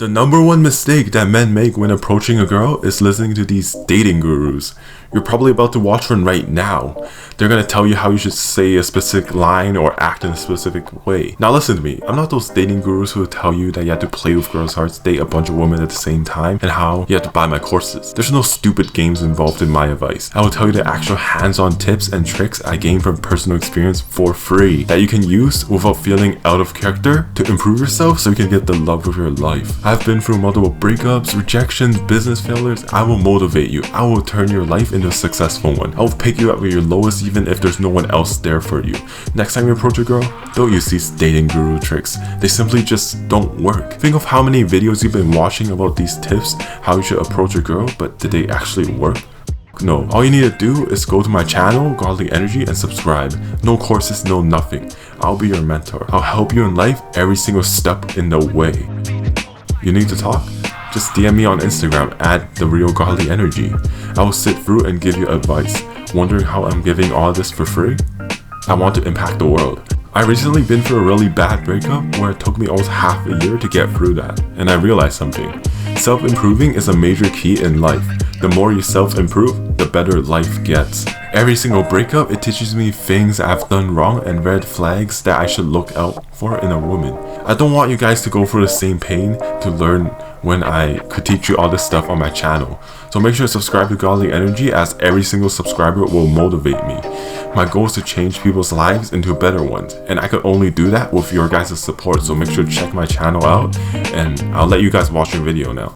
The number one mistake that men make when approaching a girl is listening to these dating gurus. You're probably about to watch one right now. They're gonna tell you how you should say a specific line or act in a specific way. Now listen to me, I'm not those dating gurus who will tell you that you have to play with girls' hearts, date a bunch of women at the same time, and how you have to buy my courses. There's no stupid games involved in my advice. I will tell you the actual hands-on tips and tricks I gained from personal experience for free that you can use without feeling out of character to improve yourself so you can get the love of your life. I've been through multiple breakups, rejections, business failures. I will motivate you. I will turn your life into a successful one. I will pick you up at your lowest even if there's no one else there for you. Next time you approach a girl, don't use these dating guru tricks. They simply just don't work. Think of how many videos you've been watching about these tips, how you should approach a girl, but did they actually work? No, all you need to do is go to my channel, Godly Energy, and subscribe. No courses, no nothing. I'll be your mentor. I'll help you in life every single step in the way. You need to talk? Just DM me on Instagram at TheRealGodlyEnergy. I will sit through and give you advice. Wondering how I'm giving all this for free? I want to impact the world. I recently been through a really bad breakup where it took me almost half a year to get through that, and I realized something. Self-improving is a major key in life. The more you self-improve, the better life gets. Every single breakup, it teaches me things I've done wrong and red flags that I should look out for in a woman. I don't want you guys to go through the same pain to learn when I could teach you all this stuff on my channel. So make sure to subscribe to Godly Energy, as every single subscriber will motivate me. My goal is to change people's lives into better ones, and I could only do that with your guys' support. So make sure to check my channel out, and I'll let you guys watch your video now.